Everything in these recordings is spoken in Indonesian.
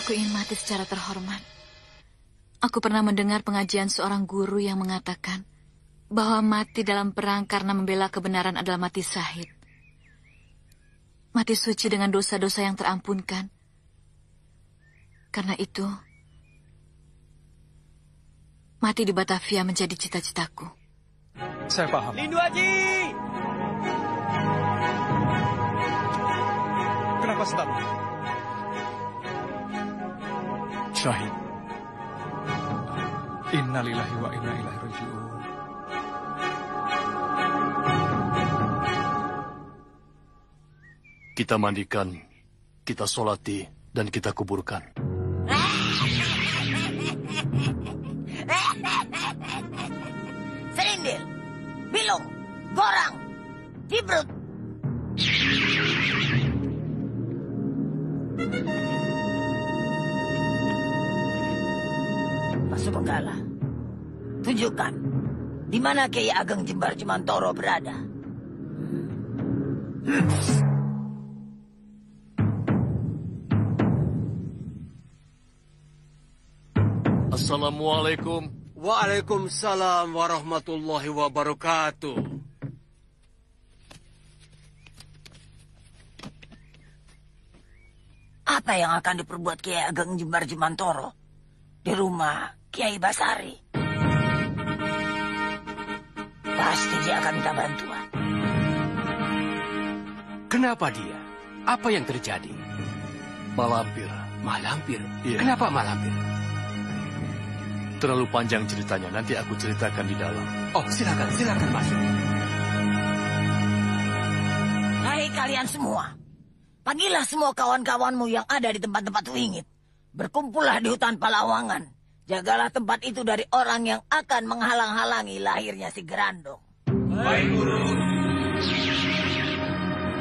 Aku ingin mati secara terhormat. Aku pernah mendengar pengajian seorang guru yang mengatakan bahwa mati dalam perang karena membela kebenaran adalah mati syahid. Mati suci dengan dosa-dosa yang terampunkan. Karena itu, mati di Batavia menjadi cita-citaku. Saya paham. Lindu Haji! Kenapa sedang? Syahid. Innalillahi wa inna ilaihi raji'un. Kita mandikan, kita solati, dan kita kuburkan. Serindil, Bilung, Gorang, Dibrut. Masuk Benggala. Tunjukkan di mana Kiai Ageng Jembar Jemantoro berada. Assalamualaikum. Waalaikumsalam warahmatullahi wabarakatuh. Apa yang akan diperbuat Kiai Ageng Jembar Jemantoro di rumah Kiai Basari? Pasti dia akan minta bantuan. Kenapa dia? Apa yang terjadi? Malampir. Malampir? Iya. Kenapa malampir? Terlalu panjang ceritanya, nanti aku ceritakan di dalam. Oh, silakan masuk. Hai kalian semua, panggillah semua kawan-kawanmu yang ada di tempat-tempat wingit. Berkumpullah di hutan Palawangan. Jagalah tempat itu dari orang yang akan menghalang-halangi lahirnya si Gerandong. Baik, Guru.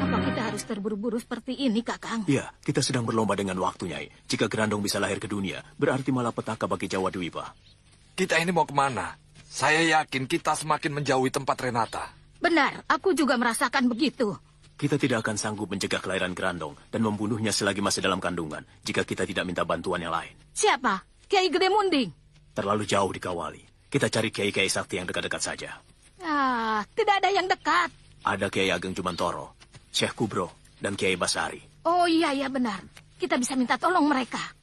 Apa kita harus terburu-buru seperti ini, Kakang? Iya, kita sedang berlomba dengan waktu, Nyai. Jika Gerandong bisa lahir ke dunia, berarti malapetaka bagi Jawa Dwipa. Kita ini mau kemana? Saya yakin kita semakin menjauhi tempat Renata. Benar, aku juga merasakan begitu. Kita tidak akan sanggup mencegah kelahiran Grandong dan membunuhnya selagi masih dalam kandungan jika kita tidak minta bantuan yang lain. Siapa? Kiai Gede Munding? Terlalu jauh dikawali. Kita cari kiai-kiai sakti yang dekat-dekat saja. Ah, tidak ada yang dekat. Ada Kiai Ageng Jumantoro, Syekh Kubro, dan Kiai Basari. Oh iya, benar. Kita bisa minta tolong mereka.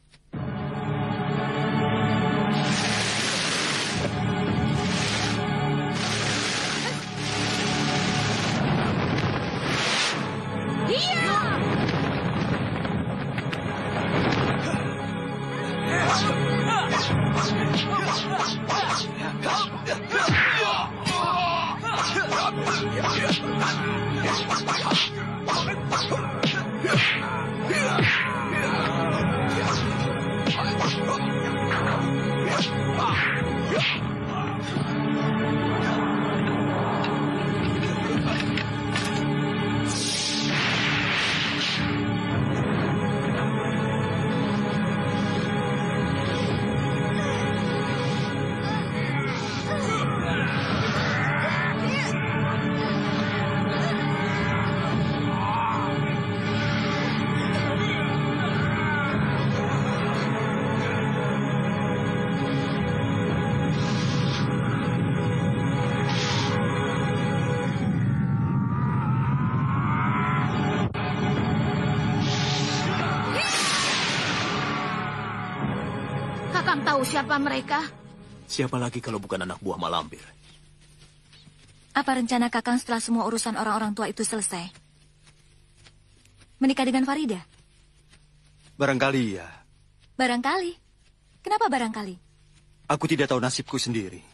Kakang tahu siapa mereka? Siapa lagi kalau bukan anak buah Mak Lampir? Apa rencana Kakang setelah semua urusan orang-orang tua itu selesai? Menikah dengan Farida? Barangkali ya. Barangkali. Kenapa barangkali? Aku tidak tahu nasibku sendiri.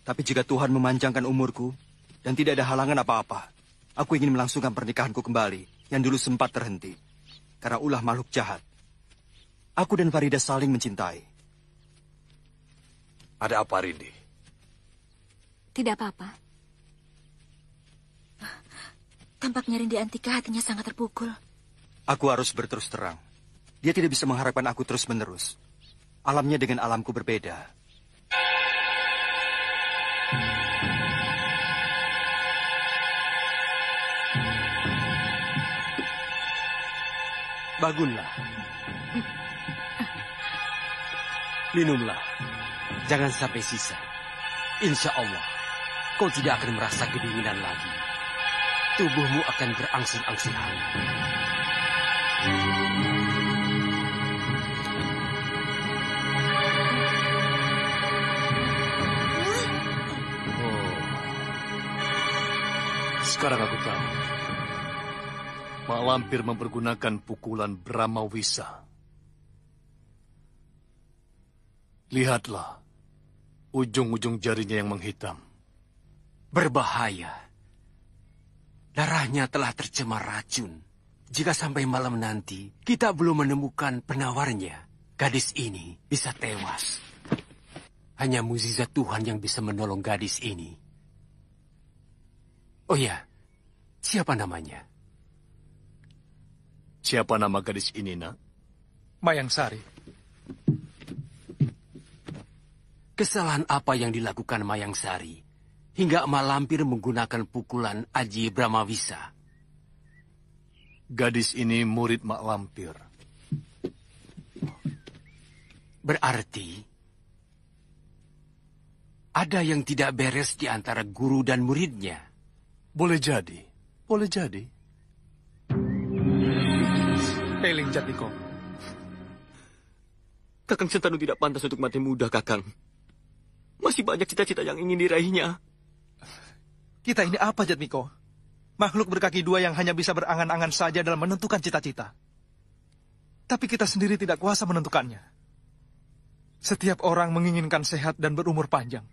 Tapi jika Tuhan memanjangkan umurku dan tidak ada halangan apa-apa, aku ingin melangsungkan pernikahanku kembali yang dulu sempat terhenti. Karena ulah makhluk jahat. Aku dan Farida saling mencintai. Ada apa, Rindi? Tidak apa-apa. Tampaknya Rindi Antika hatinya sangat terpukul. Aku harus berterus terang. Dia tidak bisa mengharapkan aku terus-menerus. Alamnya dengan alamku berbeda. Bangunlah. Minumlah. Jangan sampai sisa. Insya Allah, kau tidak akan merasa kedinginan lagi. Tubuhmu akan berangsur-angsur hangat. Oh. Sekarang aku tahu. Mak Lampir mempergunakan pukulan Brahma Wisa. Lihatlah. Ujung-ujung jarinya yang menghitam. Berbahaya. Darahnya telah tercemar racun. Jika sampai malam nanti kita belum menemukan penawarnya, gadis ini bisa tewas. Hanya mukjizat Tuhan yang bisa menolong gadis ini. Oh ya, siapa namanya? Siapa nama gadis ini, Nak? Mayang Sari. Kesalahan apa yang dilakukan Mayang Sari hingga Mak Lampir menggunakan pukulan Aji Brahmawisa? Gadis ini murid Mak Lampir. Berarti ada yang tidak beres di antara guru dan muridnya. Boleh jadi. Boleh jadi. Eling Jatmiko. Kakang Sentanu tidak pantas untuk mati muda, Kakang. Masih banyak cita-cita yang ingin diraihnya. Kita ini apa, Jatmiko? Makhluk berkaki dua yang hanya bisa berangan-angan saja dalam menentukan cita-cita. Tapi kita sendiri tidak kuasa menentukannya. Setiap orang menginginkan sehat dan berumur panjang.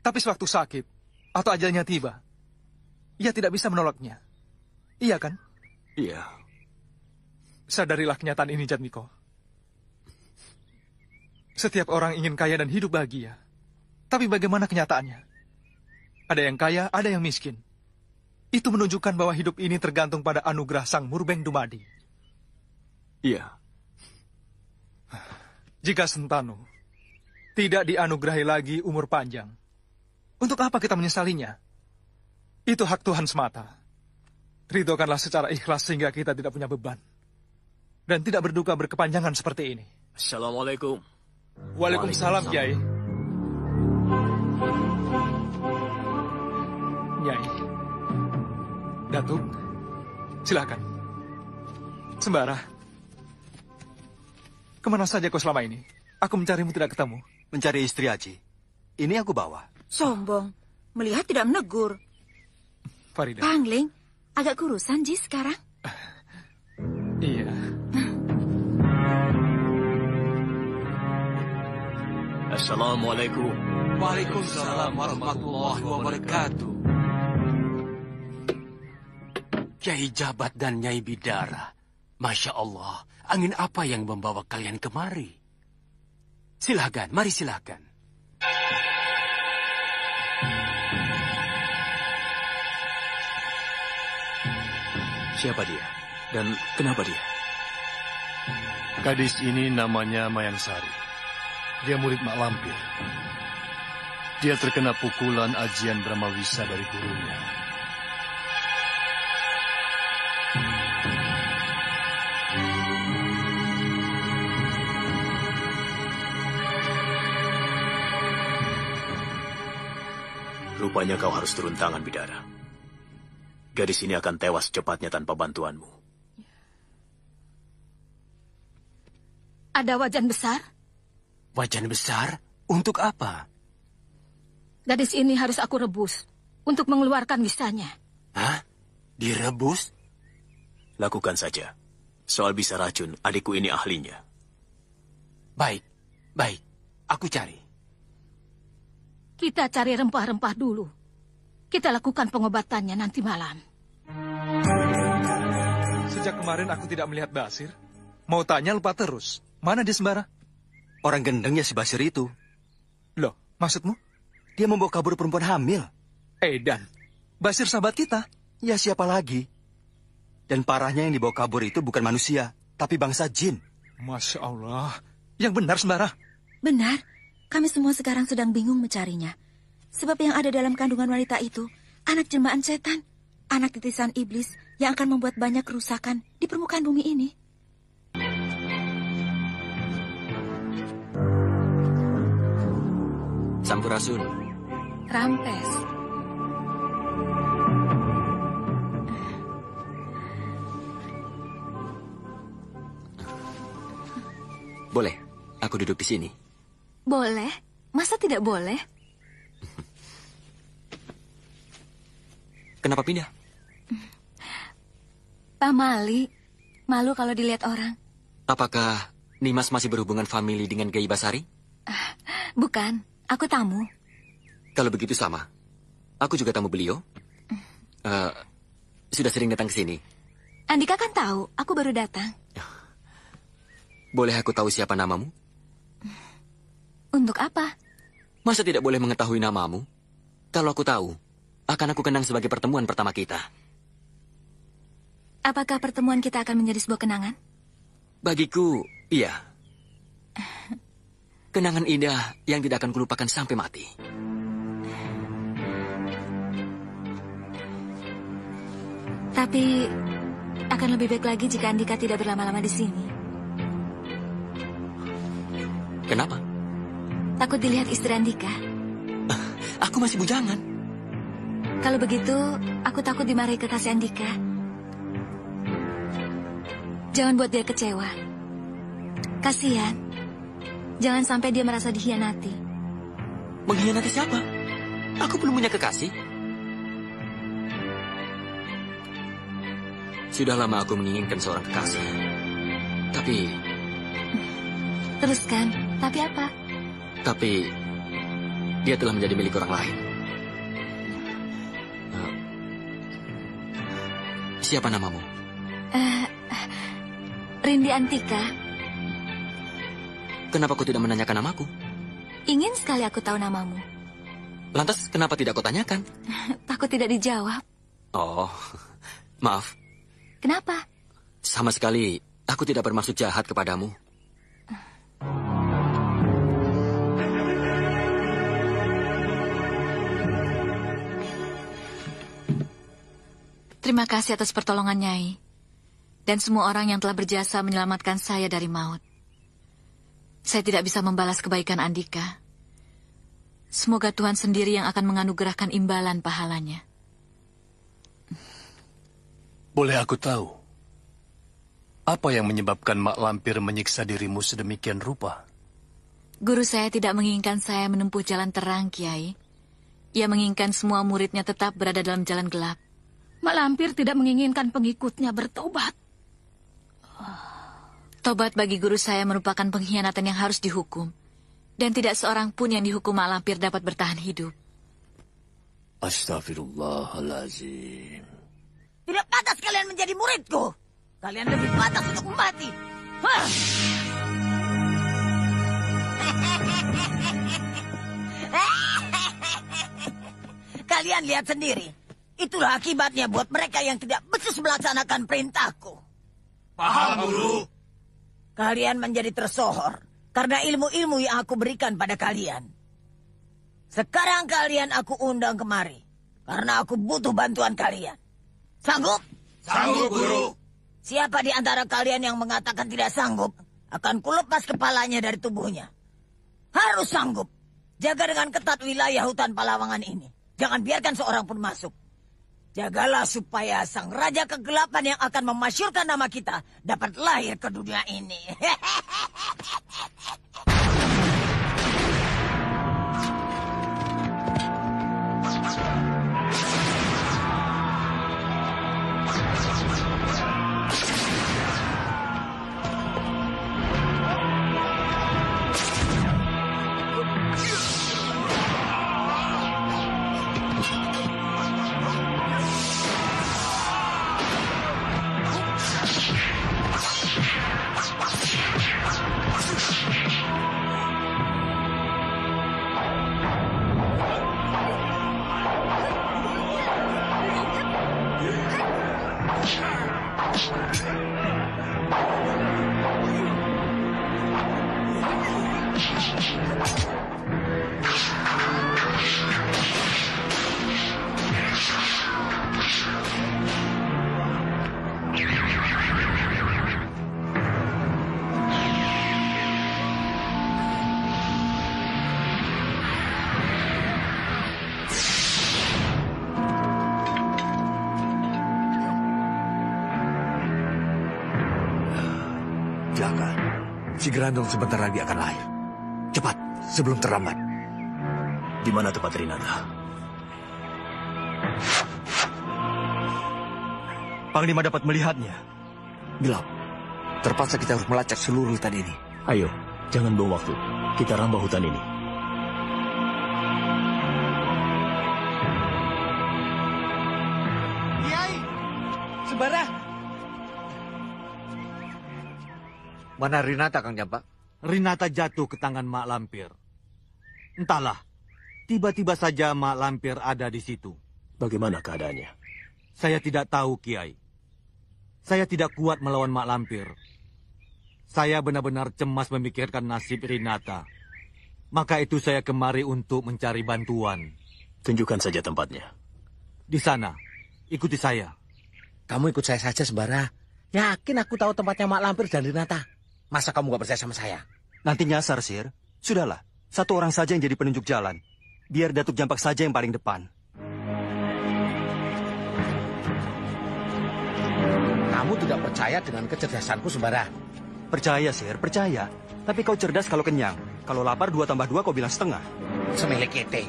Tapi sewaktu sakit atau ajalnya tiba, ia tidak bisa menolaknya. Iya kan? Iya. Sadarilah kenyataan ini, Jatmiko. Setiap orang ingin kaya dan hidup bahagia. Tapi bagaimana kenyataannya? Ada yang kaya, ada yang miskin. Itu menunjukkan bahwa hidup ini tergantung pada anugerah Sang Murbeng Dumadi. Iya. Jika Sentanu tidak dianugerahi lagi umur panjang, untuk apa kita menyesalinya? Itu hak Tuhan semata. Ridhokanlah secara ikhlas sehingga kita tidak punya beban. Dan tidak berduka berkepanjangan seperti ini. Assalamualaikum. Waalaikumsalam, Kiai. Nyai. Datuk, silakan. Sembara. Kemana saja kau selama ini? Aku mencarimu tidak ketemu. Mencari istri Aji. Ini aku bawa. Sombong. Melihat tidak menegur. Farida. Pangling, agak kurusan Ji sekarang. Iya. Assalamualaikum. Waalaikumsalam warahmatullahi wabarakatuh. Kiai Jabat dan Nyai Bidara. Masya Allah, angin apa yang membawa kalian kemari? Silahkan, mari silahkan. Siapa dia? Dan kenapa dia? Gadis ini namanya Mayang Sari. Dia murid Mak Lampir. Dia terkena pukulan ajian Brahmawisa dari gurunya. Rupanya kau harus turun tangan, Bidara. Gadis ini akan tewas secepatnya tanpa bantuanmu. Ada wajan besar? Wajan besar? Untuk apa? Gadis ini harus aku rebus untuk mengeluarkan wisanya. Hah? Direbus? Lakukan saja. Soal bisa racun, adikku ini ahlinya. Baik, baik. Aku cari. Kita cari rempah-rempah dulu. Kita lakukan pengobatannya nanti malam. Sejak kemarin aku tidak melihat Basir. Mau tanya lupa terus. Mana dia Sembara? Orang gendeng ya si Basir itu. Loh, maksudmu? Dia membawa kabur perempuan hamil. Dan Basir sahabat kita. Ya siapa lagi? Dan parahnya yang dibawa kabur itu bukan manusia, tapi bangsa jin. Masya Allah. Yang benar Sembara? Benar. Kami semua sekarang sedang bingung mencarinya. Sebab yang ada dalam kandungan wanita itu, anak jelmaan setan. Anak titisan iblis yang akan membuat banyak kerusakan di permukaan bumi ini. Sampurasun. Rampes. Boleh, aku duduk di sini. Boleh. Masa tidak boleh? Kenapa pindah? Pak Mali, malu kalau dilihat orang. Apakah Nimas masih berhubungan famili dengan Gai Basari? Bukan, aku tamu. Kalau begitu sama. Aku juga tamu beliau. Sudah sering datang ke sini. Andika kan tahu, aku baru datang. Boleh aku tahu siapa namamu? Untuk apa? Masa tidak boleh mengetahui namamu? Kalau aku tahu, akan aku kenang sebagai pertemuan pertama kita. Apakah pertemuan kita akan menjadi sebuah kenangan? Bagiku, iya. Kenangan indah yang tidak akan kulupakan sampai mati. Tapi akan lebih baik lagi jika Andika tidak berlama-lama di sini. Kenapa? Takut dilihat istri Andika. Aku masih bujangan. Kalau begitu, aku takut dimarahi kekasih Andika. Jangan buat dia kecewa. Kasihan. Jangan sampai dia merasa dikhianati. Mengkhianati siapa? Aku belum punya kekasih. Sudah lama aku menginginkan seorang kekasih. Tapi... Teruskan, tapi apa? Tapi dia telah menjadi milik orang lain. Siapa namamu? Rindi Antika. Kenapa kau tidak menanyakan namaku? Ingin sekali aku tahu namamu. Lantas kenapa tidak kau tanyakan? Takut tidak dijawab. Oh, maaf. Kenapa? Sama sekali aku tidak bermaksud jahat kepadamu. Terima kasih atas pertolongan Nyai. Dan semua orang yang telah berjasa menyelamatkan saya dari maut. Saya tidak bisa membalas kebaikan Andika. Semoga Tuhan sendiri yang akan menganugerahkan imbalan pahalanya. Boleh aku tahu, apa yang menyebabkan Mak Lampir menyiksa dirimu sedemikian rupa? Guru saya tidak menginginkan saya menempuh jalan terang, Kiai. Ia menginginkan semua muridnya tetap berada dalam jalan gelap. Mak Lampir tidak menginginkan pengikutnya bertobat. Tobat bagi guru saya merupakan pengkhianatan yang harus dihukum. Dan tidak seorang pun yang dihukum Mak Lampir dapat bertahan hidup. Astagfirullahaladzim. Tidak pantas kalian menjadi muridku. Kalian lebih pantas untuk mati. Hah! Kalian lihat sendiri. Itulah akibatnya buat mereka yang tidak becus melaksanakan perintahku. Paham, Guru. Kalian menjadi tersohor karena ilmu-ilmu yang aku berikan pada kalian. Sekarang kalian aku undang kemari karena aku butuh bantuan kalian. Sanggup? Sanggup, Guru. Siapa di antara kalian yang mengatakan tidak sanggup, akan kulepas kepalanya dari tubuhnya. Harus sanggup. Jaga dengan ketat wilayah hutan Palawangan ini. Jangan biarkan seorang pun masuk. Jagalah supaya sang raja kegelapan yang akan memasyurkan nama kita dapat lahir ke dunia ini. Si Grandong sebentar lagi akan lahir. Cepat, sebelum terlambat. Di mana tempat Rinata? Panglima dapat melihatnya. Gelap. Terpaksa kita harus melacak seluruh hutan ini. Ayo, jangan buang waktu. Kita rambah hutan ini. Kiai! Sembara! Mana Rinata, Kang Jampak? Rinata jatuh ke tangan Mak Lampir. Entahlah, tiba-tiba saja Mak Lampir ada di situ. Bagaimana keadaannya? Saya tidak tahu, Kiai. Saya tidak kuat melawan Mak Lampir. Saya benar-benar cemas memikirkan nasib Rinata. Maka itu saya kemari untuk mencari bantuan. Tunjukkan saja tempatnya. Di sana, ikuti saya. Kamu ikut saya saja, Sembara. Yakin aku tahu tempatnya Mak Lampir dan Rinata. Masa kamu gak percaya sama saya? Nanti nyasar, Sir. Sudahlah, satu orang saja yang jadi penunjuk jalan. Biar Datuk Jampak saja yang paling depan. Kamu tidak percaya dengan kecerdasanku, Sembara? Percaya, Sir, percaya. Tapi kau cerdas kalau kenyang. Kalau lapar 2 tambah 2 kau bilang setengah. Semilekete.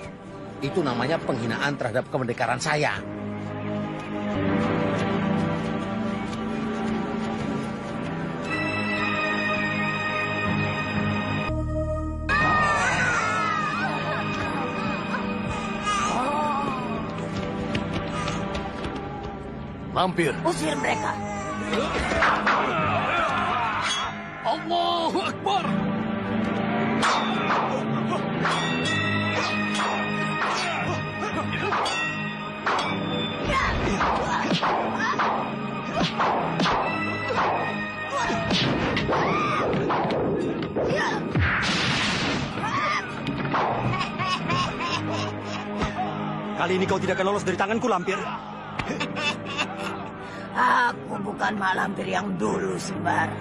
Itu namanya penghinaan terhadap kemerdekaan saya. Lampir. Usir mereka. Allahu Akbar. Kali ini kau tidak akan lolos dari tanganku, Lampir. Aku bukan mak lampir yang dulu, Sembara.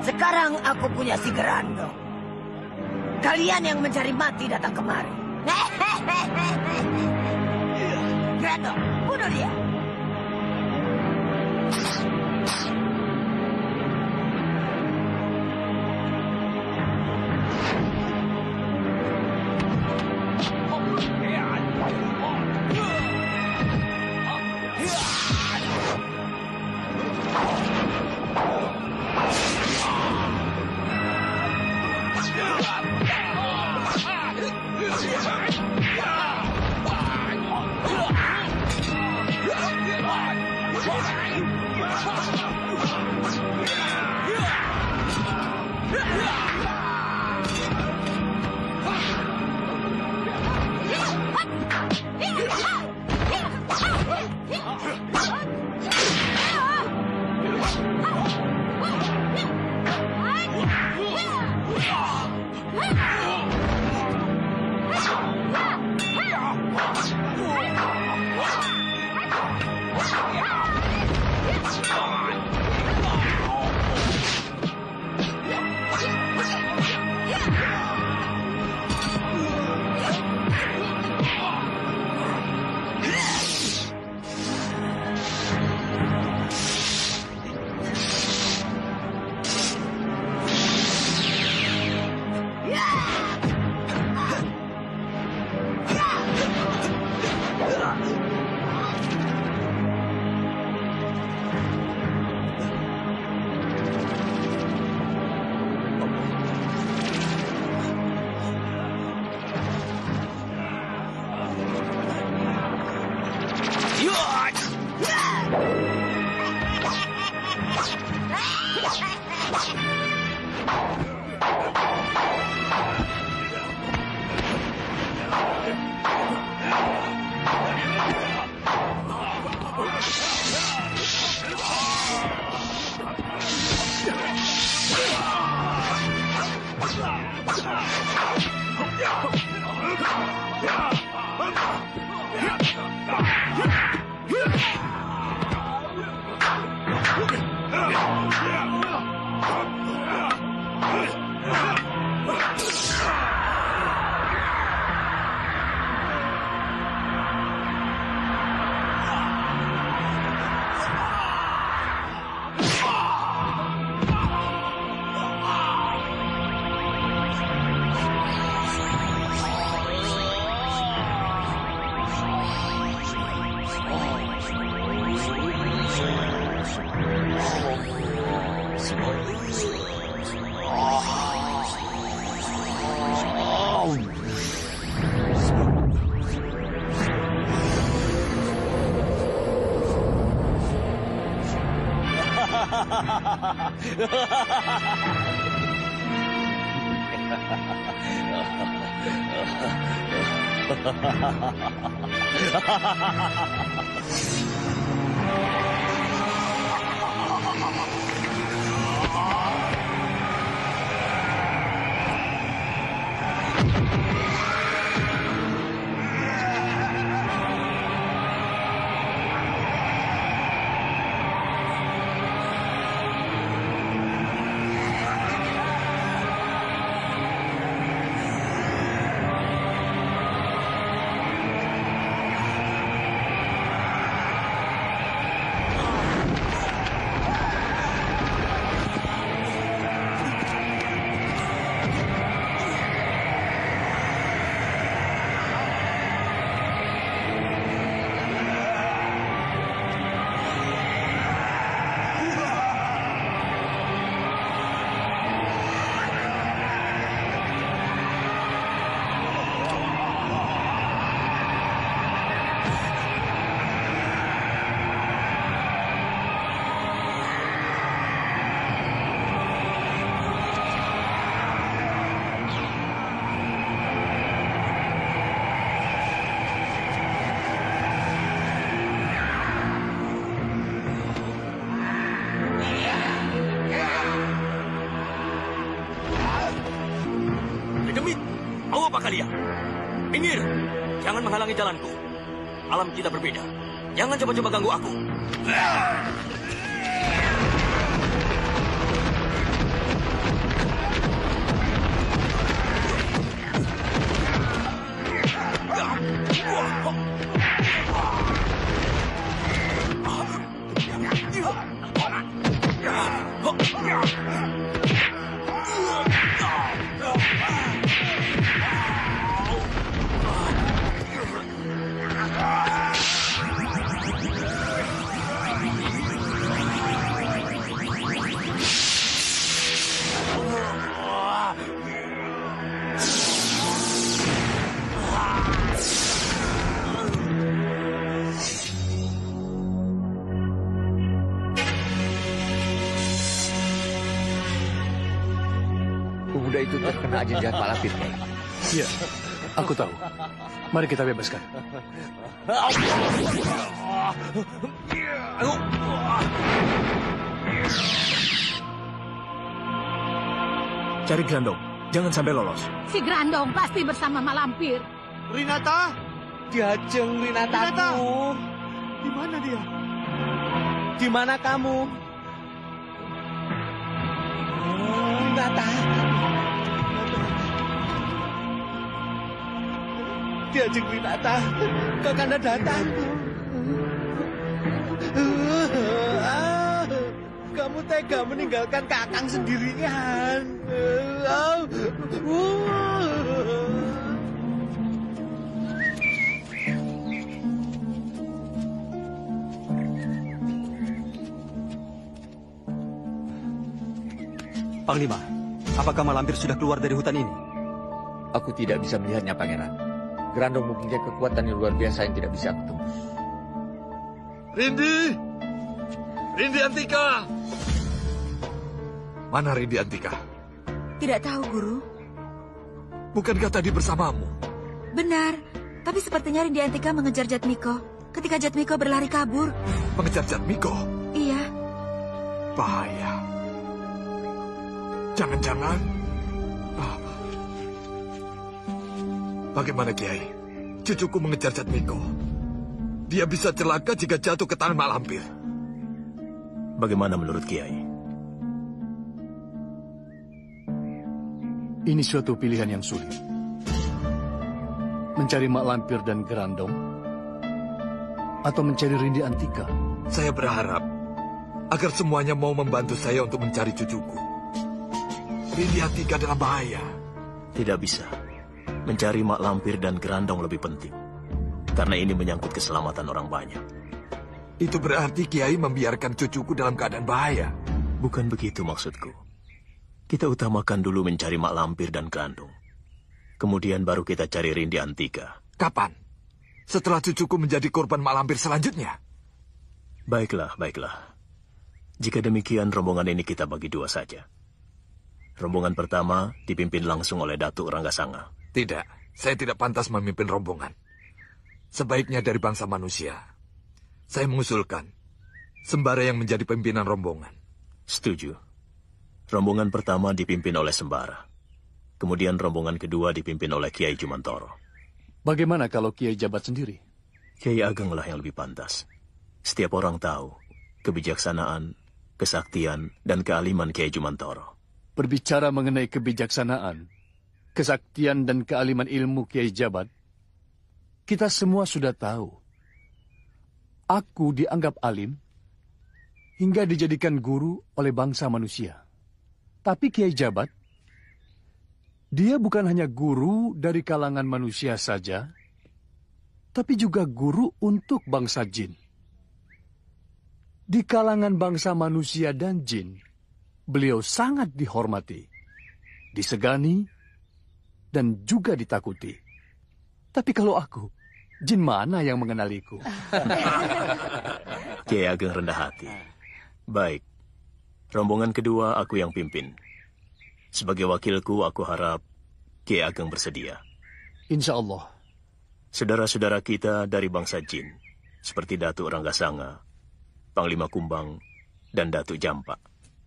Sekarang aku punya si Grandong. Kalian yang mencari mati datang kemari. Grandong, bunuh dia. kalian. Minggir, jangan menghalangi jalanku. Alam kita berbeda. Jangan coba-coba ganggu aku. pemuda itu terkena jin jahat Mak Lampir, Kiai. Iya, aku tahu. Mari kita bebaskan. Cari Grandong, jangan sampai lolos. Si Grandong pasti bersama Mak Lampir. Rinata! Diajeng Rinataku. Di mana dia? Di mana kamu? Rinata. Diajeng Rinata. Kau kan datang. Kamu tega meninggalkan Kakang sendirian. Panglima, apakah Mak Lampir sudah keluar dari hutan ini? Aku tidak bisa melihatnya, Pangeran. Grandong mempunyai kekuatan yang luar biasa yang tidak bisa aku tembus. Rindi! Rindi Antika! Mana Rindi Antika? Tidak tahu, Guru. Bukankah tadi bersamamu? Benar, tapi sepertinya Rindi Antika mengejar Jatmiko ketika Jatmiko berlari kabur. Mengejar Jatmiko? Iya. Bahaya. Jangan-jangan... Bagaimana, Kiai? Cucuku mengejar Jatmiko. Dia bisa celaka jika jatuh ke tangan Mak Lampir. Bagaimana menurut Kiai? Ini suatu pilihan yang sulit. Mencari Mak Lampir dan Grandong, atau mencari Rindi Antika. Saya berharap agar semuanya mau membantu saya untuk mencari cucuku. Rindi Antika dalam bahaya. Tidak bisa. Mencari Mak Lampir dan Grandong lebih penting. Karena ini menyangkut keselamatan orang banyak. Itu berarti Kiai membiarkan cucuku dalam keadaan bahaya. Bukan begitu maksudku. Kita utamakan dulu mencari Mak Lampir dan Grandong. Kemudian baru kita cari Rindi Antika. Kapan? Setelah cucuku menjadi korban Mak Lampir selanjutnya? Baiklah, baiklah. Jika demikian, rombongan ini kita bagi dua saja. Rombongan pertama dipimpin langsung oleh Datuk Ranggasanga. Tidak, saya tidak pantas memimpin rombongan. Sebaiknya dari bangsa manusia. Saya mengusulkan Sembara yang menjadi pimpinan rombongan. Setuju. Rombongan pertama dipimpin oleh Sembara. Kemudian rombongan kedua dipimpin oleh Kiai Jumantoro. Bagaimana kalau Kiai Jabat sendiri? Kiai Agenglah yang lebih pantas. Setiap orang tahu kebijaksanaan, kesaktian, dan kealiman Kiai Jumantoro. Berbicara mengenai kebijaksanaan, kesaktian, dan kealiman ilmu Kiai Jabat, kita semua sudah tahu. Aku dianggap alim hingga dijadikan guru oleh bangsa manusia. Tapi Kiai Jabat, dia bukan hanya guru dari kalangan manusia saja, tapi juga guru untuk bangsa jin. Di kalangan bangsa manusia dan jin, beliau sangat dihormati, disegani, dan juga ditakuti. Tapi kalau aku, jin mana yang mengenaliku? Kiai Ageng rendah hati. Baik, rombongan kedua aku yang pimpin. Sebagai wakilku, aku harap Kiai Ageng bersedia. Insya Allah. Saudara-saudara kita dari bangsa jin, seperti Datuk Ranggasanga, Panglima Kumbang, dan Datuk Jampak,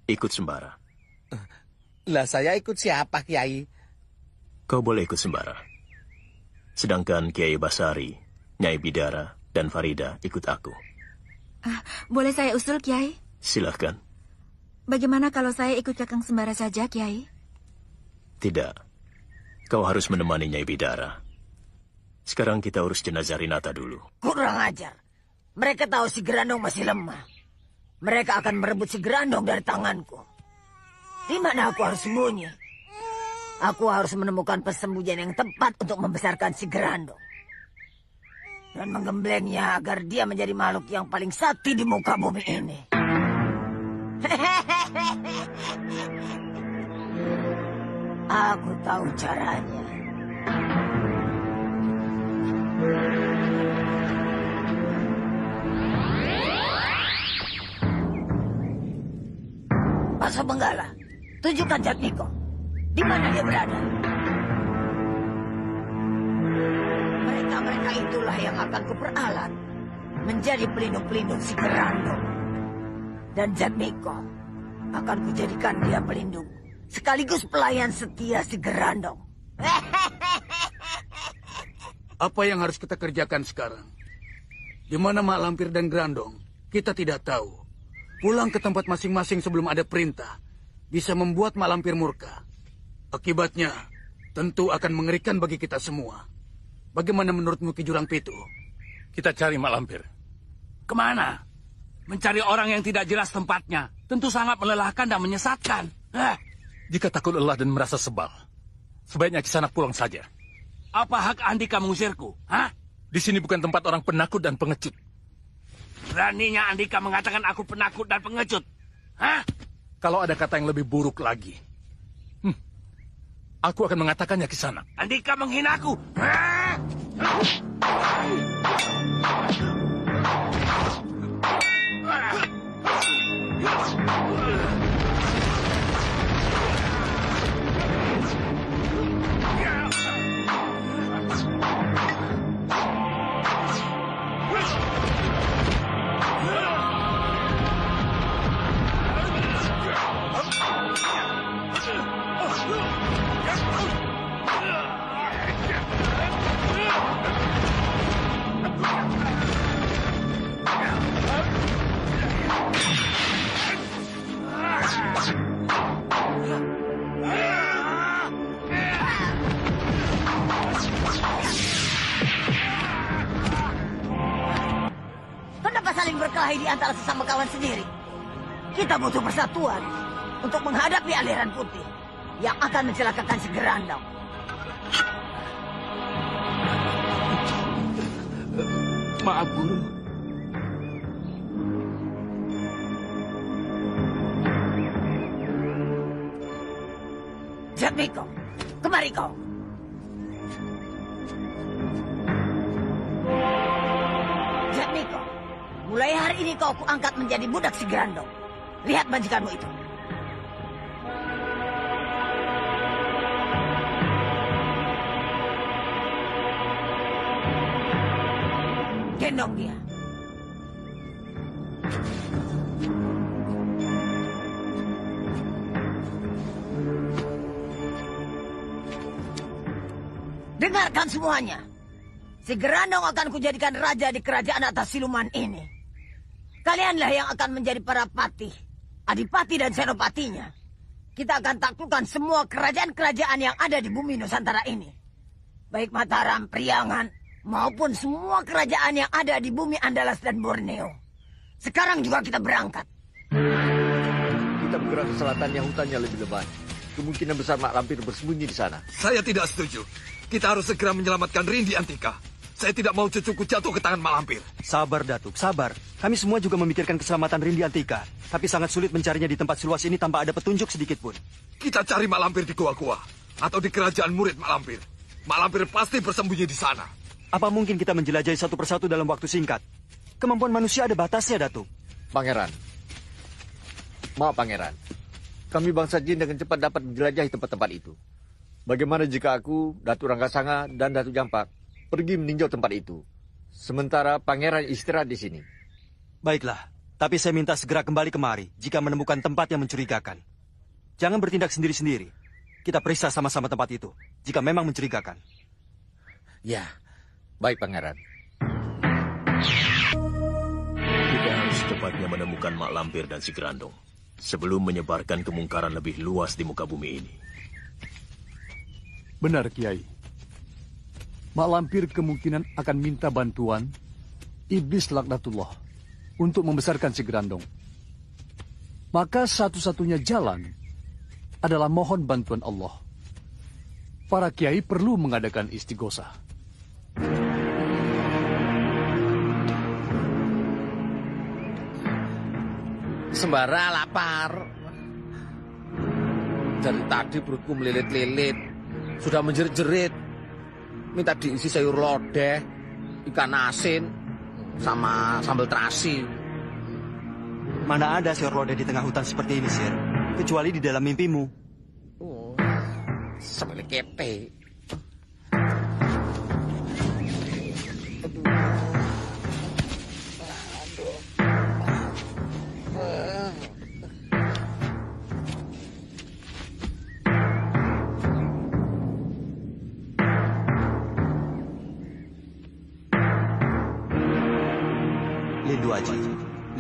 ikut Sembara. Lah saya ikut siapa, Kiai? Kau boleh ikut Sembara. Sedangkan Kiai Basari, Nyai Bidara, dan Farida ikut aku. Boleh saya usul, Kiai? Silahkan. Bagaimana kalau saya ikut Kakang Sembara saja, Kiai? Tidak. Kau harus menemani Nyai Bidara. Sekarang kita urus jenazah Rinata dulu. Kurang ajar. Mereka tahu si Grandong masih lemah. Mereka akan merebut si Grandong dari tanganku. Di mana aku harus sembunyi? Aku harus menemukan persembunyian yang tepat untuk membesarkan si Grandong. Dan menggemblengnya agar dia menjadi makhluk yang paling sakti di muka bumi ini. Aku tahu caranya. Paso Benggala, tunjukkan Jatmiko. Di mana dia berada? Mereka itulah yang akan kuperalat menjadi pelindung-pelindung si Gerandong. Dan Jatmiko akan kujadikan dia pelindung sekaligus pelayan setia si Gerandong. Apa yang harus kita kerjakan sekarang? Di mana Mak Lampir dan Gerandong? Kita tidak tahu. Pulang ke tempat masing-masing sebelum ada perintah bisa membuat Mak Lampir murka. Akibatnya tentu akan mengerikan bagi kita semua. Bagaimana menurutmu Ki Jurang Pitu? Kita cari Mak Lampir. Kemana? Mencari orang yang tidak jelas tempatnya. Tentu sangat melelahkan dan menyesatkan. Jika takut lelah dan merasa sebal, sebaiknya Kisana pulang saja. Apa hak Andika mengusirku? Di sini bukan tempat orang penakut dan pengecut. Beraninya Andika mengatakan aku penakut dan pengecut. Kalau ada kata yang lebih buruk lagi, aku akan mengatakannya Kisana. Andika menghinaku. Kenapa saling berkelahi di antara sesama kawan sendiri? Kita butuh persatuan untuk menghadapi aliran putih yang akan mencelakakan si Gerandong. Maaf, Guru. Jatmiko, kemari kau. Jatmiko, mulai hari ini kau kuangkat menjadi budak si Gerandong. Lihat majikanmu itu. Gendong dia. Dengarkan semuanya. Si Gerandong akan kujadikan raja di kerajaan atas siluman ini. Kalianlah yang akan menjadi para patih, adipati dan senopatinya. Kita akan taklukkan semua kerajaan-kerajaan yang ada di bumi Nusantara ini. Baik Mataram, Priangan, maupun semua kerajaan yang ada di bumi Andalas dan Borneo. Sekarang juga kita berangkat. Kita bergerak ke selatan yang hutannya lebih lebat. Kemungkinan besar Mak Lampir bersembunyi di sana. Saya tidak setuju. Kita harus segera menyelamatkan Rindi Antika. Saya tidak mau cucuku jatuh ke tangan Mak Lampir. Sabar, Datuk, sabar. Kami semua juga memikirkan keselamatan Rindi Antika. Tapi sangat sulit mencarinya di tempat seluas ini tanpa ada petunjuk sedikit pun. Kita cari Mak Lampir di gua-gua. Atau di kerajaan murid Mak Lampir. Mak Lampir pasti bersembunyi di sana. Apa mungkin kita menjelajahi satu persatu dalam waktu singkat? Kemampuan manusia ada batasnya, Datuk. Pangeran. Maaf, Pangeran. Kami bangsa jin dengan cepat dapat menjelajahi tempat-tempat itu. Bagaimana jika aku, Datuk Ranggasanga, dan Datuk Jampak pergi meninjau tempat itu? Sementara Pangeran istirahat di sini. Baiklah, tapi saya minta segera kembali kemari jika menemukan tempat yang mencurigakan. Jangan bertindak sendiri-sendiri. Kita periksa sama-sama tempat itu, jika memang mencurigakan. Ya, baik Pangeran. Kita harus secepatnya menemukan Mak Lampir dan si Gerandong sebelum menyebarkan kemungkaran lebih luas di muka bumi ini. Benar, Kiai. Mak Lampir kemungkinan akan minta bantuan Iblis Laknatullah untuk membesarkan si Gerandong. Maka satu-satunya jalan adalah mohon bantuan Allah. Para kiai perlu mengadakan istighosah. Sembara lapar. Dari tadi perutku melilit-lilit. Sudah menjerit-jerit. Minta diisi sayur lodeh, ikan asin, sama sambal terasi. Mana ada sayur lodeh di tengah hutan seperti ini, Sir? Kecuali di dalam mimpimu. Oh. Semele kepe.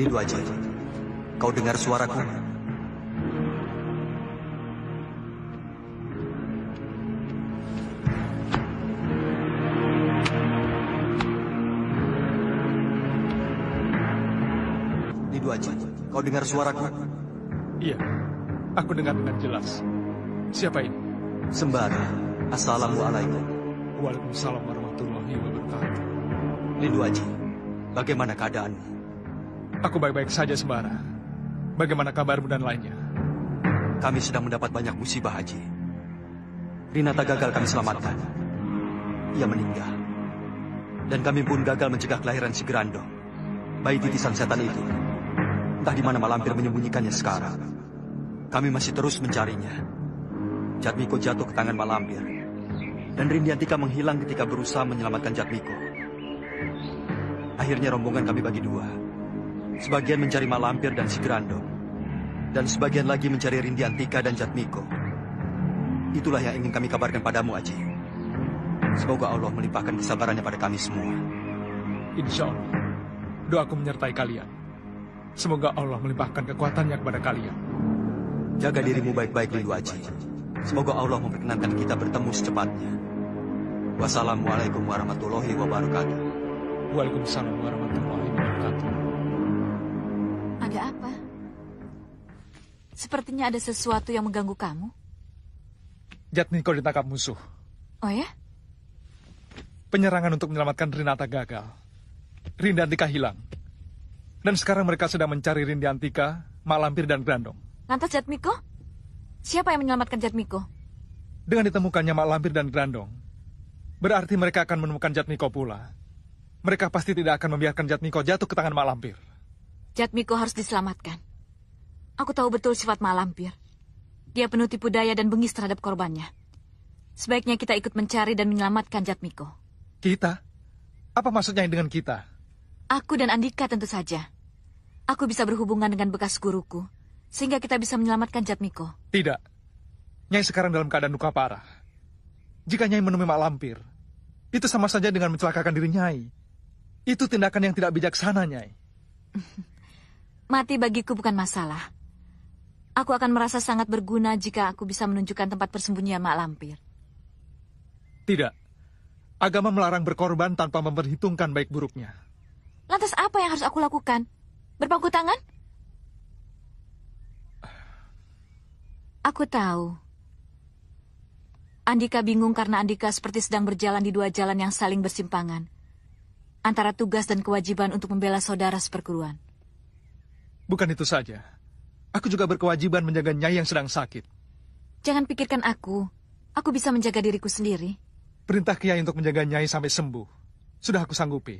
Lindu Aji, kau dengar suaraku? Lindu Aji, kau dengar suaraku? Iya, aku dengar dengan jelas. Siapa ini? Sembara. Assalamualaikum. Waalaikumsalam warahmatullahi wabarakatuh. Lindu Aji, bagaimana keadaanmu? Aku baik-baik saja, Sembara. Bagaimana kabarmu dan lainnya? Kami sedang mendapat banyak musibah, Haji. Rinata gagal kami selamatkan. Ia meninggal. Dan kami pun gagal mencegah kelahiran si Grandong, bayi titisan setan itu. Entah di mana Malampir menyembunyikannya sekarang. Kami masih terus mencarinya. Jatmiko jatuh ke tangan Malampir. Dan Rindiantika menghilang ketika berusaha menyelamatkan Jatmiko. Akhirnya rombongan kami bagi dua. Sebagian mencari Malampir dan si Grandong. Dan sebagian lagi mencari Rindiantika dan Jatmiko. Itulah yang ingin kami kabarkan padamu, Aji. Semoga Allah melimpahkan kesabarannya pada kami semua. Insya Allah. Doaku menyertai kalian. Semoga Allah melimpahkan kekuatannya kepada kalian. Jaga dirimu baik-baik, Lindu Aji. Semoga Allah memperkenankan kita bertemu secepatnya. Wassalamualaikum warahmatullahi wabarakatuh. Waalaikumsalam warahmatullahi wabarakatuh. Ada apa? Sepertinya ada sesuatu yang mengganggu kamu. Jatmiko ditangkap musuh. Oh ya? Penyerangan untuk menyelamatkan Rinata gagal. Rindiantika hilang. Dan sekarang mereka sedang mencari Rindiantika, Malampir, dan Grandong. Lantas Jatmiko? Siapa yang menyelamatkan Jatmiko? Dengan ditemukannya Malampir dan Grandong, berarti mereka akan menemukan Jatmiko pula. Mereka pasti tidak akan membiarkan Jatmiko jatuh ke tangan Malampir. Jatmiko harus diselamatkan. Aku tahu betul sifat Malampir. Dia penuh tipu daya dan bengis terhadap korbannya. Sebaiknya kita ikut mencari dan menyelamatkan Jatmiko. Kita? Apa maksudnya dengan kita? Aku dan Andika tentu saja. Aku bisa berhubungan dengan bekas guruku, sehingga kita bisa menyelamatkan Jatmiko. Tidak. Nyai sekarang dalam keadaan luka parah. Jika Nyai menemui Malampir, itu sama saja dengan mencelakakan diri Nyai. Itu tindakan yang tidak bijaksana, Nyai. Mati bagiku bukan masalah. Aku akan merasa sangat berguna jika aku bisa menunjukkan tempat persembunyian Malampir. Tidak. Agama melarang berkorban tanpa memperhitungkan baik buruknya. Lantas apa yang harus aku lakukan? Berpangku tangan? Aku tahu. Andika bingung karena Andika seperti sedang berjalan di dua jalan yang saling bersimpangan. Antara tugas dan kewajiban untuk membela saudara seperguruan. Bukan itu saja. Aku juga berkewajiban menjaga Nyai yang sedang sakit. Jangan pikirkan aku. Aku bisa menjaga diriku sendiri. Perintah Kiai untuk menjaga Nyai sampai sembuh sudah aku sanggupi.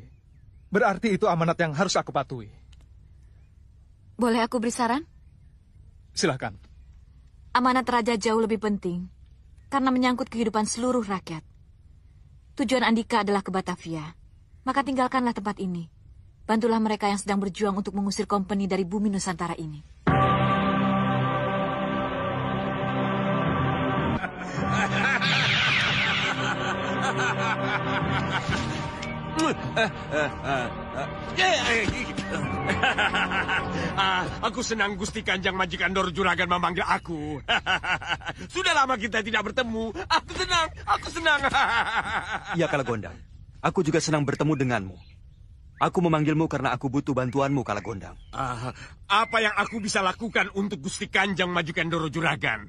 Berarti itu amanat yang harus aku patuhi. Boleh aku beri saran? Silakan. Amanat raja jauh lebih penting karena menyangkut kehidupan seluruh rakyat. Tujuan Andika adalah ke Batavia. Maka tinggalkanlah tempat ini. Bantulah mereka yang sedang berjuang untuk mengusir kompeni dari bumi Nusantara ini. Aku senang Gusti Kanjeng Majikan Doro Juragan memanggil aku. Sudah lama kita tidak bertemu. Aku senang. Ya, Kalagondang. Aku juga senang bertemu denganmu. Aku memanggilmu karena aku butuh bantuanmu, Kalagondang. Apa yang aku bisa lakukan untuk Gusti Kanjeng Majikan Doro Juragan?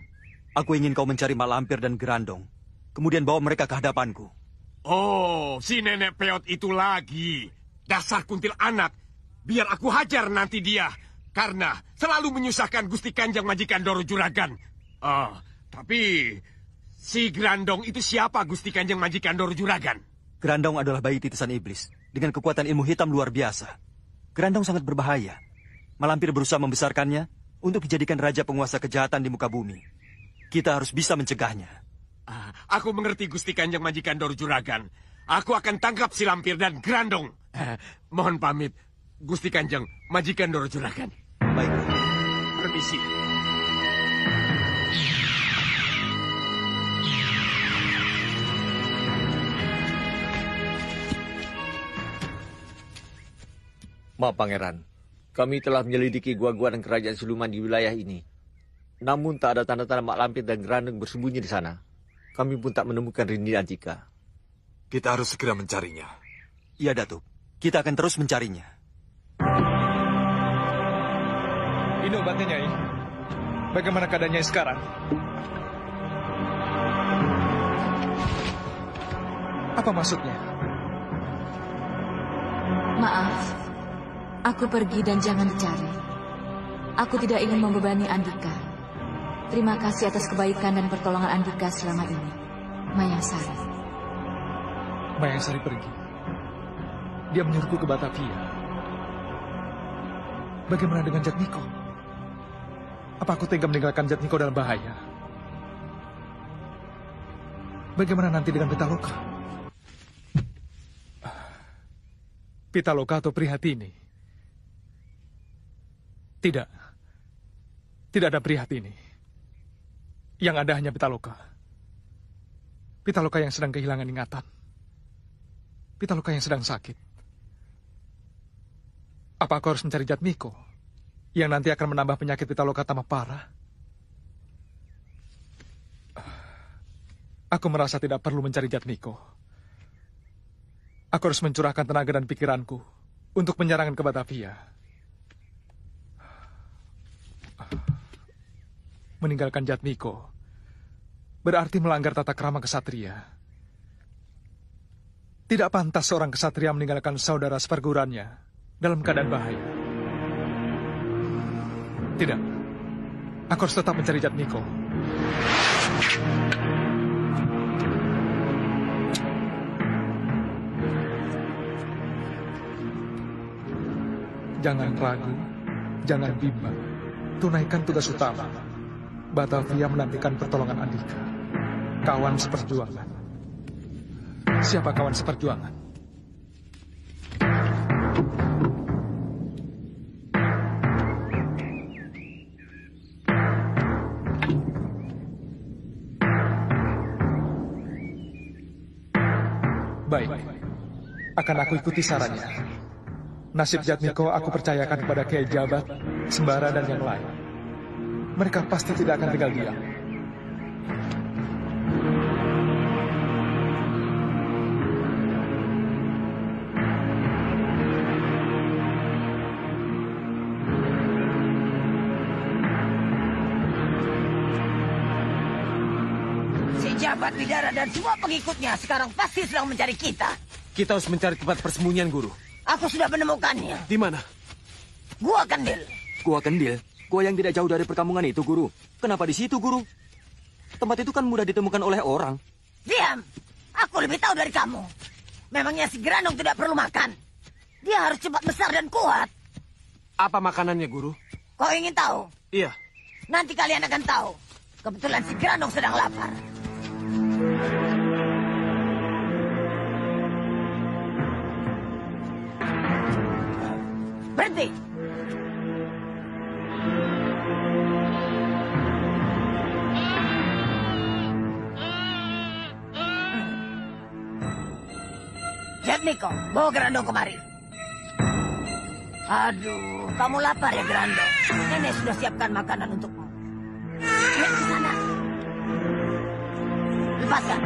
Aku ingin kau mencari Malampir dan Grandong, kemudian bawa mereka ke hadapanku. Oh, si nenek peot itu lagi. Dasar kuntil anak. Biar aku hajar nanti dia. Karena selalu menyusahkan Gusti Kanjeng Majikan Doro Juragan. Tapi si Grandong itu siapa, Gusti Kanjeng Majikan Doro Juragan? Grandong adalah bayi titisan iblis dengan kekuatan ilmu hitam luar biasa. Grandong sangat berbahaya. Malampir berusaha membesarkannya untuk dijadikan raja penguasa kejahatan di muka bumi. Kita harus bisa mencegahnya. Aku mengerti Gusti Kanjeng Majikan Doro Juragan. Aku akan tangkap si lampir dan Grandong. Mohon pamit, Gusti Kanjeng Majikan Doro Juragan. Baiklah. Permisi. Maaf, Pangeran. Kami telah menyelidiki gua-gua dan kerajaan siluman di wilayah ini. Namun tak ada tanda-tanda Mak Lampir dan Grandong bersembunyi di sana. Kami pun tak menemukan Rini Antika. Kita harus segera mencarinya. Iya, Datuk. Kita akan terus mencarinya. Ini obatnya, Nyai. Bagaimana keadaannya sekarang? Apa maksudnya? Maaf, aku pergi dan jangan dicari. Aku tidak ingin membebani Andika. Terima kasih atas kebaikan dan pertolongan Andika selama ini. Mayangsari. Mayangsari pergi. Dia menyuruhku ke Batavia. Bagaimana dengan Jatmiko? Apa aku tega meninggalkan Jatmiko dalam bahaya? Bagaimana nanti dengan Pitaloka? Pitaloka atau Prihatini? Tidak. Tidak ada Prihatini. Yang ada hanya Pitaloka. Pitaloka yang sedang kehilangan ingatan. Pitaloka yang sedang sakit. Apa aku harus mencari Jatmiko? Yang nanti akan menambah penyakit Pitaloka tambah parah? Aku merasa tidak perlu mencari Jatmiko. Aku harus mencurahkan tenaga dan pikiranku untuk penyerangan ke Batavia. Meninggalkan Jatmiko berarti melanggar tata krama kesatria. Tidak pantas seorang kesatria meninggalkan saudara seperguruannya dalam keadaan bahaya. Tidak. Aku harus tetap mencari Jatmiko. Jangan ragu, jangan bimbang. Tunaikan tugas utama. Batavia menantikan pertolongan Andika. Kawan seperjuangan. Siapa kawan seperjuangan? Baik, akan aku ikuti sarannya. Nasib Jatmiko aku percayakan kepada Kiai Jabat, Sembara, dan yang lain. Mereka pasti tidak akan tinggal diam. Si Jabat Bidara dan semua pengikutnya sekarang pasti sedang mencari kita. Kita harus mencari tempat persembunyian, Guru. Aku sudah menemukannya. Di mana? Gua Kendil. Gua Kendil? Gua yang tidak jauh dari perkampungan itu, Guru. Kenapa di situ, Guru? Tempat itu kan mudah ditemukan oleh orang. Diam. Aku lebih tahu dari kamu. Memangnya si Grandong tidak perlu makan. Dia harus cepat besar dan kuat. Apa makanannya, Guru? Kau ingin tahu? Iya. Nanti kalian akan tahu. Kebetulan si Grandong sedang lapar. Berhenti. Jatmiko, bawa Grandong kemari. Aduh, kamu lapar ya Grandong? Nenek sudah siapkan makanan untukmu. Lihat di sana. Lepaskan.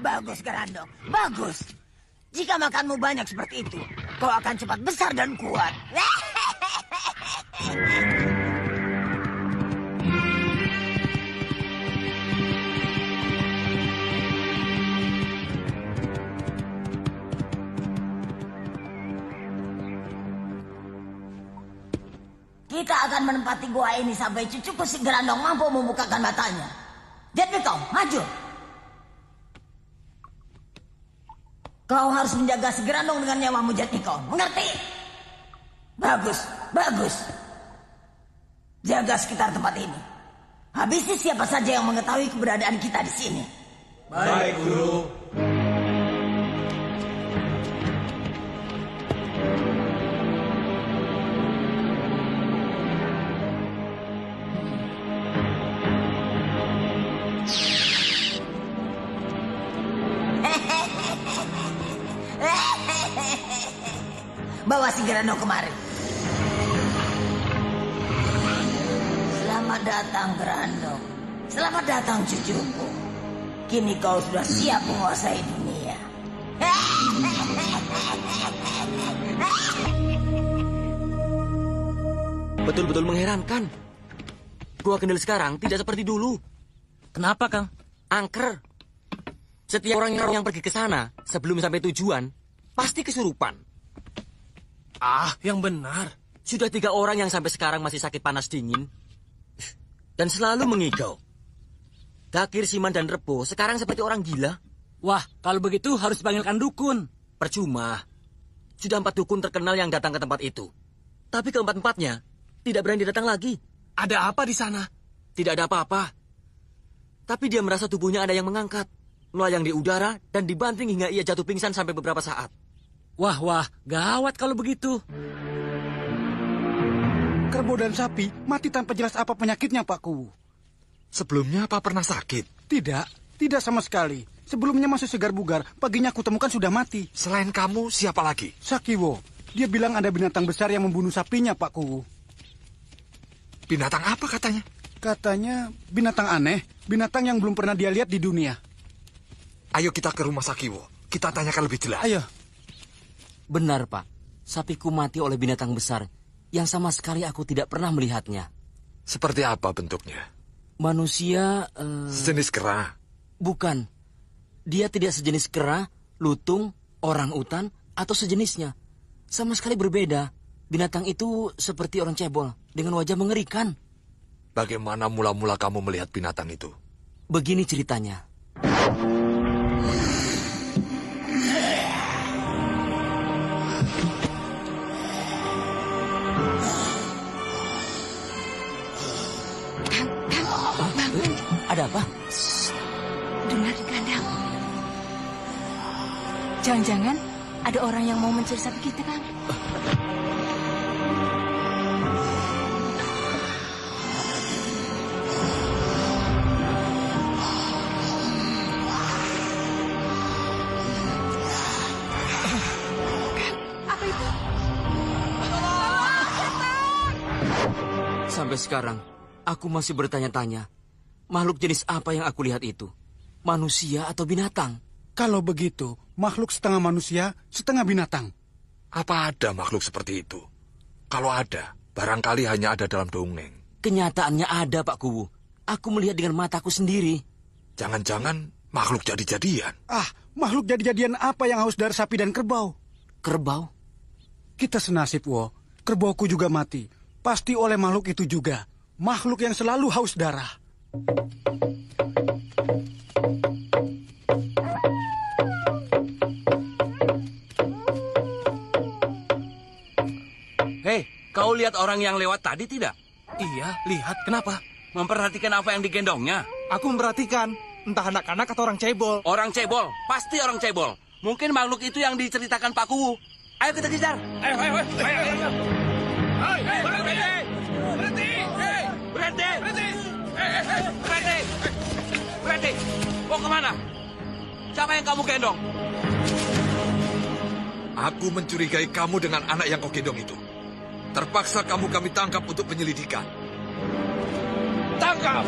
Bagus, Grandong. Bagus. Jika makanmu banyak seperti itu, kau akan cepat besar dan kuat. Kita akan menempati gua ini sampai cucuku si Grandong mampu membukakan matanya. Jetmiko, maju. Kau harus menjaga si Grandong dengan nyawamu, Jetmiko. Mengerti? Bagus, bagus. Jaga sekitar tempat ini. Habisi siapa saja yang mengetahui keberadaan kita di sini. Baik, Guru. Bawa si Grandong kemari. Selamat datang, Grandong. Selamat datang, cucuku. Kini kau sudah siap menguasai dunia. Betul-betul mengherankan. Gua Kendel sekarang tidak seperti dulu. Kenapa, Kang? Angker. Setiap orang yang pergi ke sana sebelum sampai tujuan pasti kesurupan. Ah, yang benar. Sudah 3 orang yang sampai sekarang masih sakit panas dingin. Dan selalu mengigau. Dakir, Siman, dan Rebo sekarang seperti orang gila. Wah, kalau begitu harus dipanggilkan dukun. Percuma. Sudah 4 dukun terkenal yang datang ke tempat itu. Tapi keempat-empatnya tidak berani datang lagi. Ada apa di sana? Tidak ada apa-apa. Tapi dia merasa tubuhnya ada yang mengangkat. Melayang di udara dan dibanting hingga ia jatuh pingsan sampai beberapa saat. Wah, gawat kalau begitu. Kerbau dan sapi mati tanpa jelas apa penyakitnya, Pak Kuwu. Sebelumnya apa pernah sakit? Tidak sama sekali. Sebelumnya masih segar bugar, paginya aku temukan sudah mati. Selain kamu, siapa lagi? Sakiwo. Dia bilang ada binatang besar yang membunuh sapinya, Pak Kuwu. Binatang apa katanya? Katanya binatang aneh, binatang yang belum pernah dia lihat di dunia. Ayo kita ke rumah Sakiwo. Kita tanyakan lebih jelas. Ayo. Benar, Pak. Sapiku mati oleh binatang besar yang sama sekali aku tidak pernah melihatnya. Seperti apa bentuknya? Manusia... Sejenis kera? Bukan. Dia tidak sejenis kera, lutung, orang utan, atau sejenisnya. Sama sekali berbeda. Binatang itu seperti orang cebol, dengan wajah mengerikan. Bagaimana mula-mula kamu melihat binatang itu? Begini ceritanya. Ada apa? Dengar di kandang. Jangan-jangan ada orang yang mau mencuri sapi kita, Kang. Apa itu? Sampai sekarang, aku masih bertanya-tanya. Makhluk jenis apa yang aku lihat itu? Manusia atau binatang? Kalau begitu, makhluk setengah manusia, setengah binatang. Apa ada makhluk seperti itu? Kalau ada, barangkali hanya ada dalam dongeng. Kenyataannya ada, Pak Kuwu. Aku melihat dengan mataku sendiri. Jangan-jangan makhluk jadi-jadian. Makhluk jadi-jadian apa yang haus darah sapi dan kerbau? Kerbau? Kita senasib, Wo. Kerbauku juga mati. Pasti oleh makhluk itu juga. Makhluk yang selalu haus darah. Hei, kau lihat orang yang lewat tadi tidak? Iya, lihat. Kenapa? Memperhatikan apa yang digendongnya? Aku memperhatikan. Entah anak-anak atau orang cebol. Orang cebol, pasti orang cebol. Mungkin makhluk itu yang diceritakan Pak Kuwu. Ayo kita kejar. Ayo. Berhenti. Mau kemana? Siapa yang kamu gendong? Aku mencurigai kamu dengan anak yang kau gendong itu. Terpaksa kami tangkap untuk penyelidikan. Tangkap!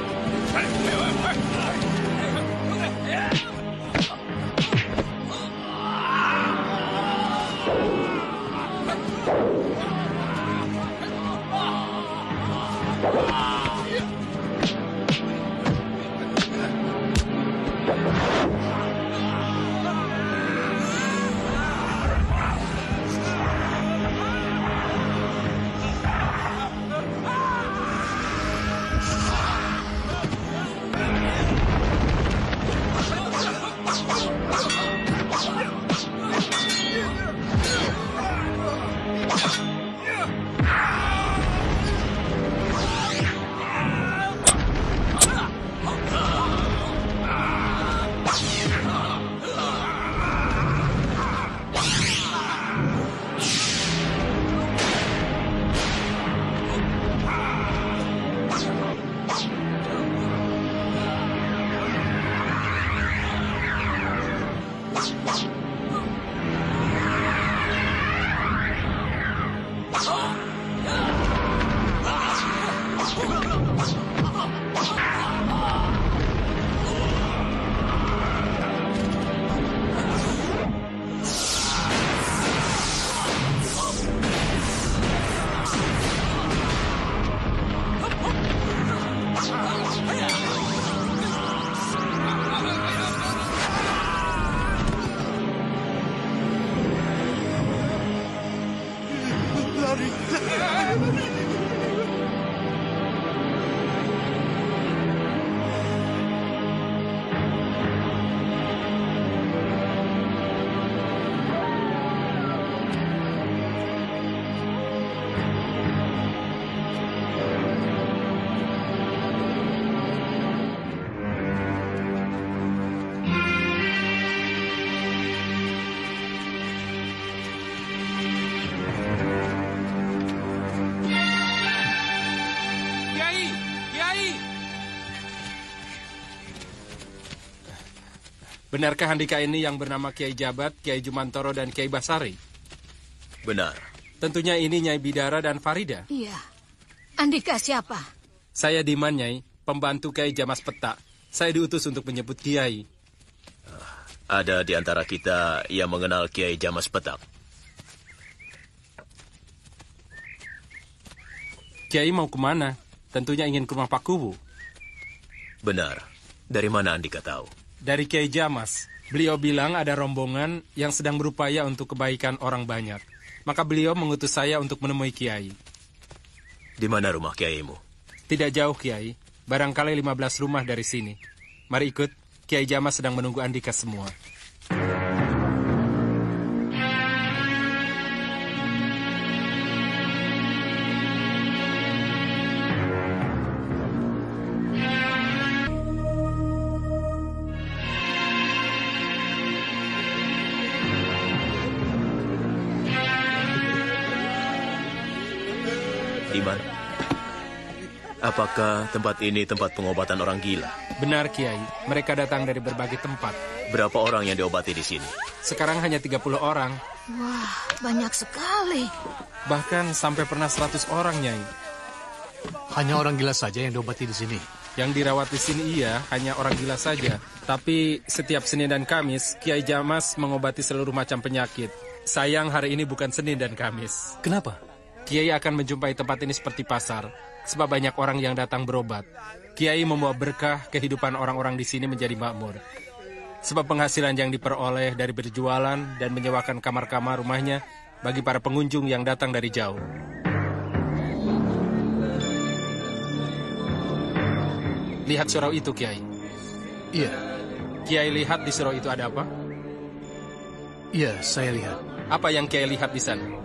Benarkah Andika ini yang bernama Kiai Jabat, Kiai Jumantoro, dan Kiai Basari? Benar. Tentunya ini Nyai Bidara dan Farida. Iya. Andika siapa? Saya Diman, Nyai, pembantu Kiai Jamas Petak. Saya diutus untuk menyebut Kiai. Ada di antara kita yang mengenal Kiai Jamas Petak. Kiai mau kemana? Tentunya ingin ke rumah Pak Kubu. Benar. Dari mana Andika tahu? Dari Kiai Jamas. Beliau bilang ada rombongan yang sedang berupaya untuk kebaikan orang banyak. Maka beliau mengutus saya untuk menemui Kiai. Di mana rumah Kiaimu? Tidak jauh, Kiai. Barangkali 15 rumah dari sini. Mari ikut. Kiai Jamas sedang menunggu Andika semua. Diman, apakah tempat ini tempat pengobatan orang gila? Benar, Kiai. Mereka datang dari berbagai tempat. Berapa orang yang diobati di sini? Sekarang hanya 30 orang. Wah, banyak sekali. Bahkan sampai pernah 100 orang, Nyai. Hanya orang gila saja yang diobati di sini. Yang dirawat di sini iya, hanya orang gila saja. Tapi setiap Senin dan Kamis, Kiai Jamas mengobati seluruh macam penyakit. Sayang hari ini bukan Senin dan Kamis. Kenapa? Kiai akan menjumpai tempat ini seperti pasar, sebab banyak orang yang datang berobat. Kiai membawa berkah kehidupan orang-orang di sini menjadi makmur. Sebab penghasilan yang diperoleh dari berjualan dan menyewakan kamar-kamar rumahnya bagi para pengunjung yang datang dari jauh. Lihat surau itu, Kiai. Iya. Kiai lihat di surau itu ada apa? Iya, saya lihat. Apa yang Kiai lihat di sana?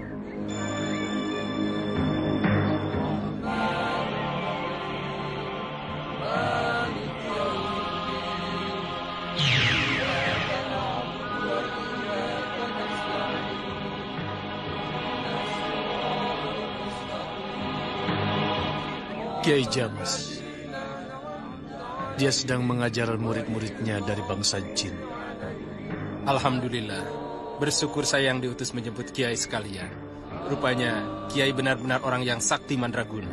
Kiai Jamas. Dia sedang mengajar murid-muridnya dari bangsa jin. Alhamdulillah. Bersyukur saya yang diutus menjemput Kiai sekalian. Rupanya Kiai benar-benar orang yang sakti mandraguna.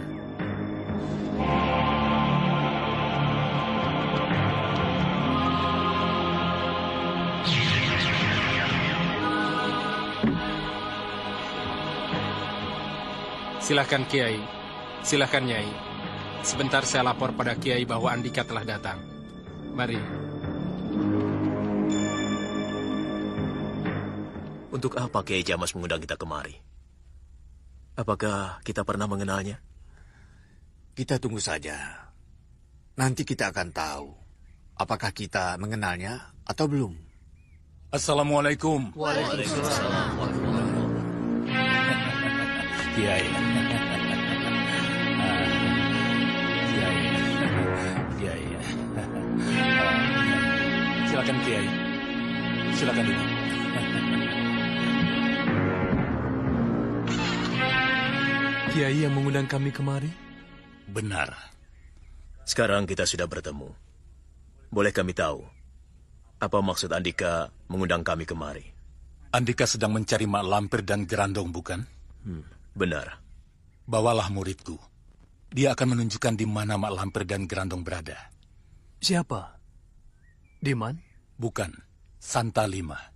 Silahkan Kiai. Silahkan Nyai. Sebentar saya lapor pada Kiai bahwa Andika telah datang. Mari. Untuk apa Kiai Jamas mengundang kita kemari? Apakah kita pernah mengenalnya? Kita tunggu saja. Nanti kita akan tahu apakah kita mengenalnya atau belum. Assalamualaikum. Waalaikumsalam. Kiai. Silakan Kiai. Silakan duduk. Kiai yang mengundang kami kemari? Benar. Sekarang kita sudah bertemu. Boleh kami tahu apa maksud Andika mengundang kami kemari? Andika sedang mencari Mak Lampir dan Gerandong, bukan? Benar. Bawalah muridku. Dia akan menunjukkan di mana Mak Lampir dan Gerandong berada. Siapa? Diman? Bukan. Santa Lima.